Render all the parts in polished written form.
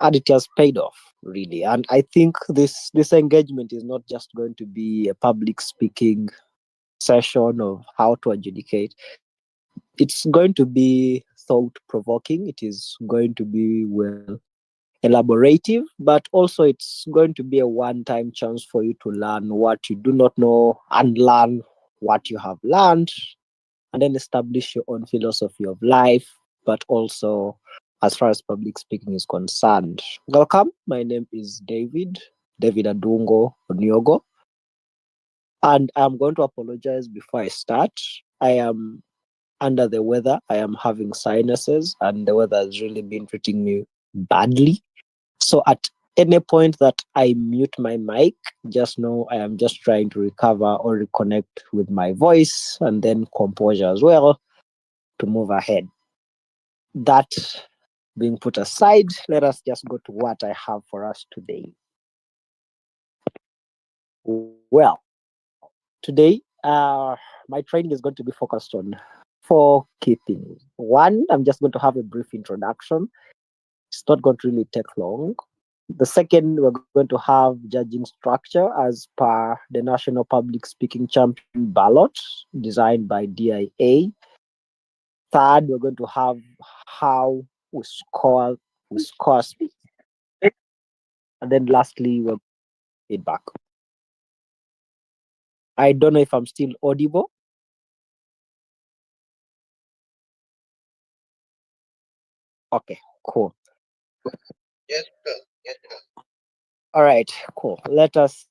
and it has paid off really. And I think this engagement is not just going to be a public speaking session of how to adjudicate. It's going to be thought provoking. It is going to be well elaborative, but also it's going to be a one time chance for you to learn what you do not know and learn what you have learned, and then establish your own philosophy of life, but also as far as public speaking is concerned. Welcome. My name is David Adungo Oniogo, and I'm going to apologize before I start. I am under the weather. I am having sinuses, and the weather has really been treating me badly. So at any point that I mute my mic, just know I am just trying to recover or reconnect with my voice and then composure as well to move ahead. That being put aside, let us just go to what I have for us today. Well, today, my training is going to be focused on four key things. One, I'm just going to have a brief introduction. It's not going to really take long. The second, we're going to have judging structure as per the National Public Speaking Champion ballot designed by DIA. Third, we're going to have how we score speech. And then lastly, we'll feedback. I don't know if I'm still audible. Okay, cool. Yes, sir. Yes, sir. All right, cool. Let us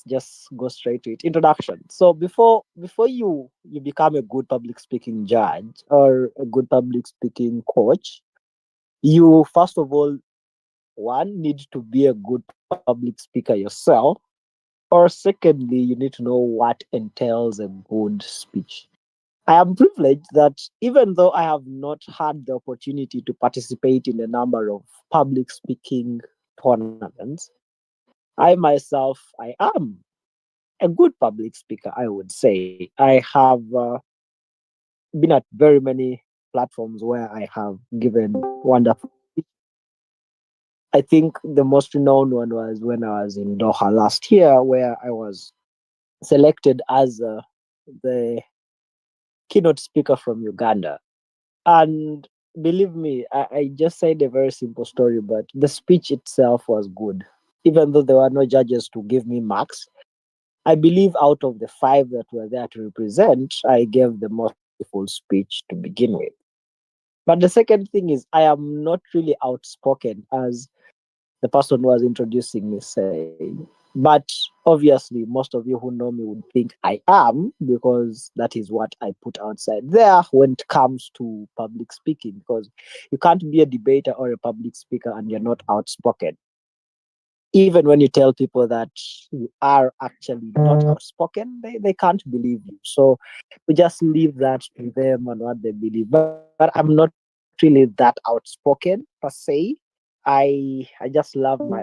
just go straight to it. Introduction. So before you become a good public speaking judge or a good public speaking coach, you first of all one need to be a good public speaker yourself, or secondly you need to know what entails a good speech. I am privileged that even though I have not had the opportunity to participate in a number of public speaking tournaments, I myself, I am a good public speaker, I would say. I have been at very many platforms where I have given wonderful. I think the most renowned one was when I was in Doha last year, where I was selected as the keynote speaker from Uganda. And believe me, I just said a very simple story, but the speech itself was good. Even though there were no judges to give me marks, I believe out of the five that were there to represent, I gave the most beautiful speech to begin with. But the second thing is, I am not really outspoken, as the person who was introducing me saying. But obviously, most of you who know me would think I am, because that is what I put outside there when it comes to public speaking. Because you can't be a debater or a public speaker and you're not outspoken. Even when you tell people that you are actually not outspoken, they can't believe you. So we just leave that to them and what they believe. But I'm not really that outspoken per se. I just love my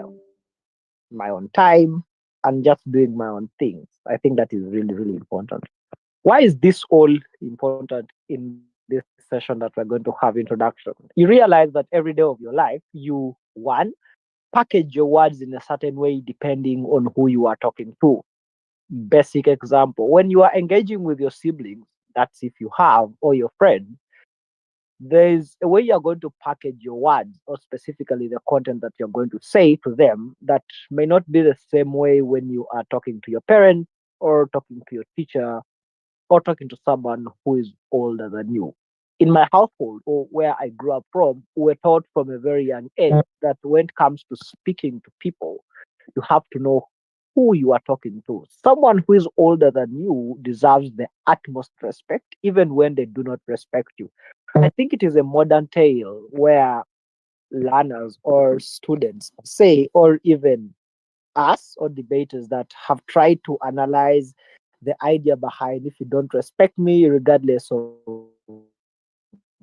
own time and just doing my own things. I think that is really, really important. Why is this all important in this session that we're going to have introduction? You realize that every day of your life, you one package your words in a certain way depending on who you are talking to. Basic example: when you are engaging with your siblings, that's if you have, or your friends, there's a way you're going to package your words, or specifically the content that you're going to say to them, that may not be the same way when you are talking to your parents, or talking to your teacher, or talking to someone who is older than you. In my household, or where I grew up from, we were taught from a very young age that when it comes to speaking to people, you have to know who you are talking to. Someone who is older than you deserves the utmost respect, even when they do not respect you. I think it is a modern tale where learners or students say, or even us or debaters that have tried to analyze the idea behind, if you don't respect me, regardless of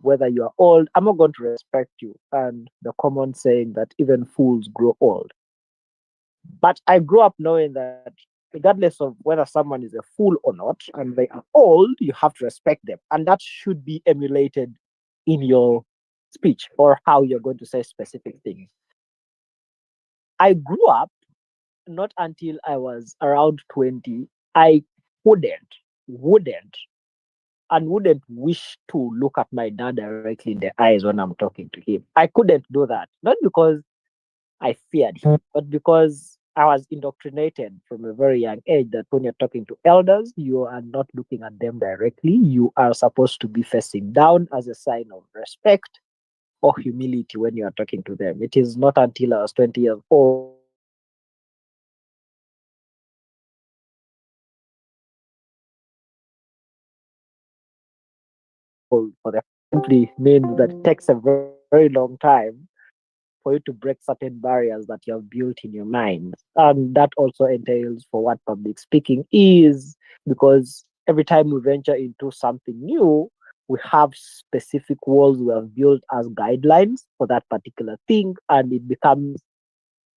whether you are old, I'm not going to respect you. And the common saying that even fools grow old. But I grew up knowing that regardless of whether someone is a fool or not, and they are old, you have to respect them. And that should be emulated in your speech or how you're going to say specific things. I grew up not until I was around 20. I couldn't, wouldn't, and wouldn't wish to look at my dad directly in the eyes when I'm talking to him. I couldn't do that. Not because I feared him, but because I was indoctrinated from a very young age that when you're talking to elders, you are not looking at them directly. You are supposed to be facing down as a sign of respect or humility when you are talking to them. It is not until I was 20 years old that I realized that public speaking simply means that it takes a very long time for you to break certain barriers that you have built in your mind. And that also entails for what public speaking is, because every time we venture into something new, we have specific walls we have built as guidelines for that particular thing, and it becomes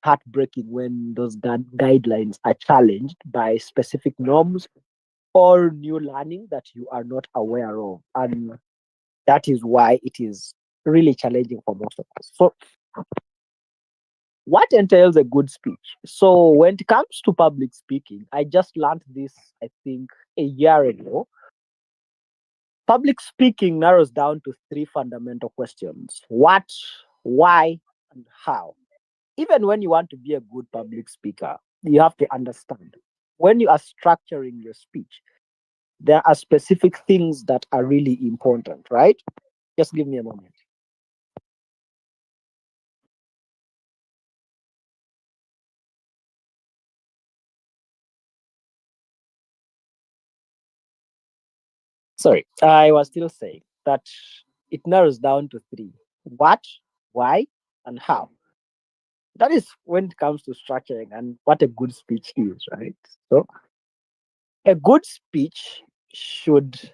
heartbreaking when those guidelines are challenged by specific norms or new learning that you are not aware of. And that is why it is really challenging for most of us. So what entails a good speech? So when it comes to public speaking, I just learned this, I think, a year ago. Public speaking narrows down to three fundamental questions: what, why, and how. Even when you want to be a good public speaker, you have to understand when you are structuring your speech, there are specific things that are really important, right? Just give me a moment. Sorry, I was still saying that it narrows down to three: what, why, and how. That is when it comes to structuring and what a good speech is, right? So, a good speech should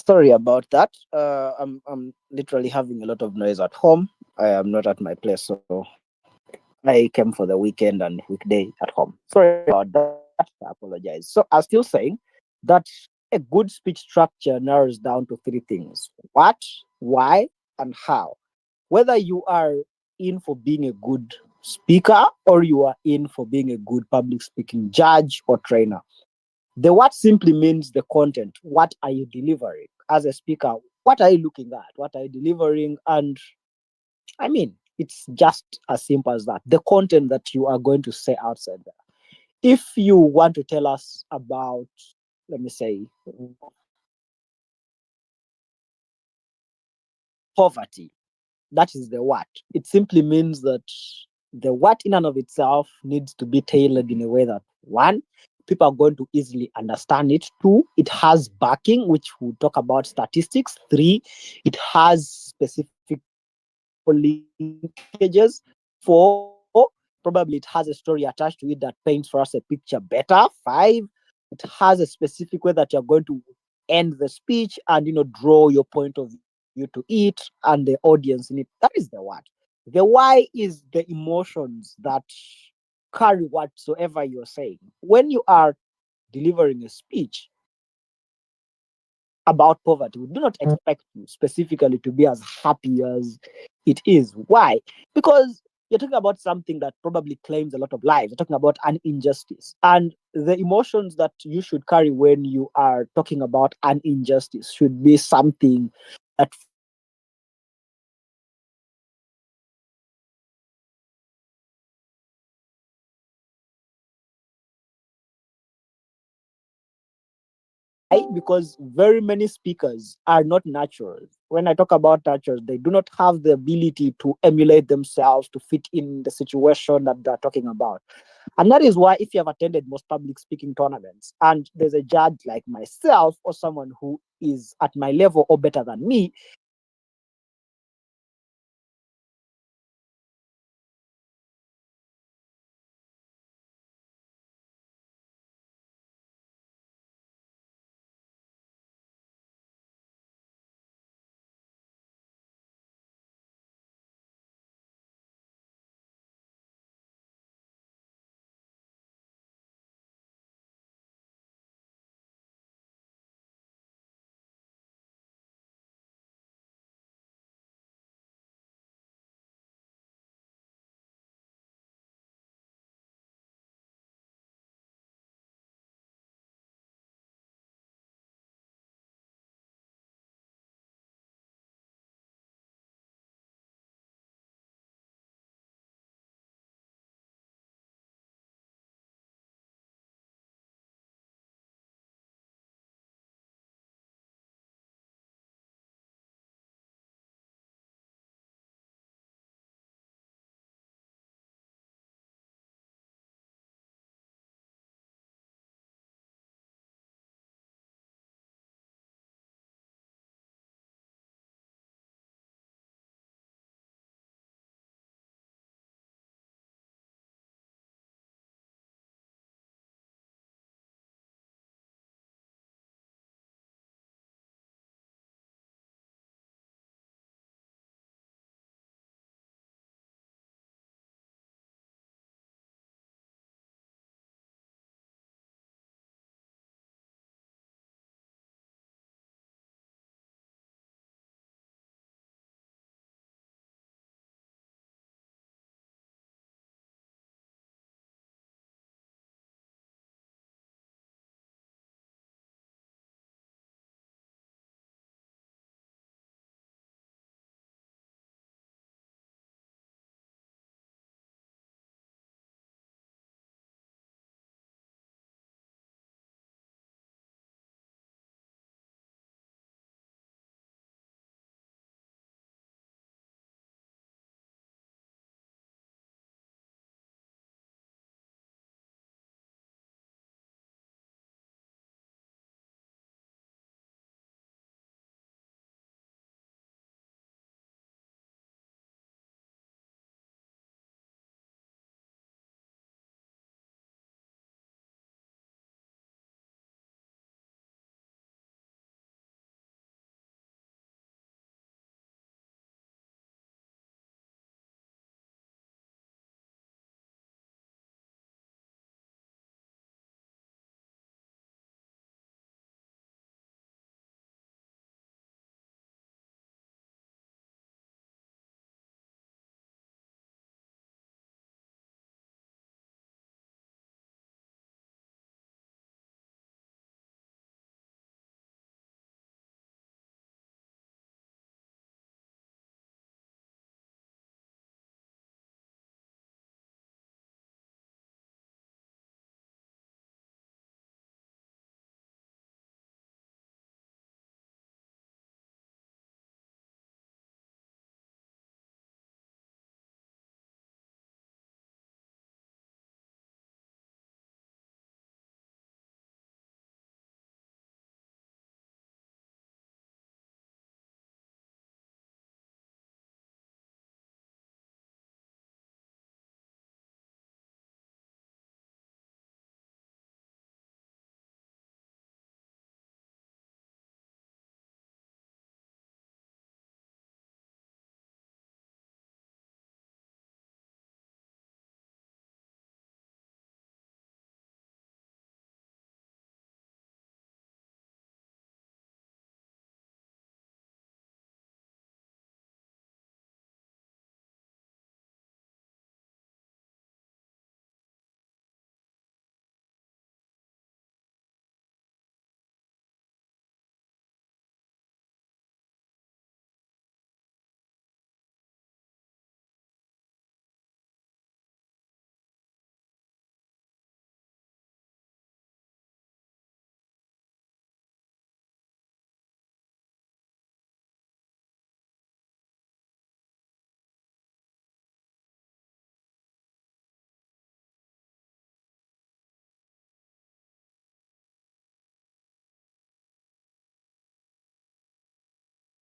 Sorry about that. I'm literally having a lot of noise at home. I am not at my place, so I came for the weekend and weekday at home. Sorry about that. I apologize. So I was still saying that a good speech structure narrows down to three things: what, why, and how. Whether you are in for being a good speaker or you are in for being a good public speaking judge or trainer. The what simply means the content. What are you delivering as a speaker? What are you looking at? What are you delivering? And I mean, it's just as simple as that. The content that you are going to say outside there. If you want to tell us about, let me say, poverty, that is the what. It simply means that the what in and of itself needs to be tailored in a way that one, people are going to easily understand it. Two, it has backing, which we'll talk about statistics. Three, it has specific political linkages. Four, probably it has a story attached to it that paints for us a picture better. Five, it has a specific way that you're going to end the speech and draw your point of view to it and the audience in it. That is the what. The why is the emotions that carry whatsoever you're saying. When you are delivering a speech about poverty, we do not expect you specifically to be as happy as it is. Why? Because you're talking about something that probably claims a lot of lives. You're talking about an injustice. And the emotions that you should carry when you are talking about an injustice should be something that feels real and why? Because very many speakers are not naturals. When I talk about naturals, they do not have the ability to emulate themselves to fit in the situation that they're talking about. And that is why, if you have attended most public speaking tournaments and there's a judge like myself or someone who is at my level or better than me,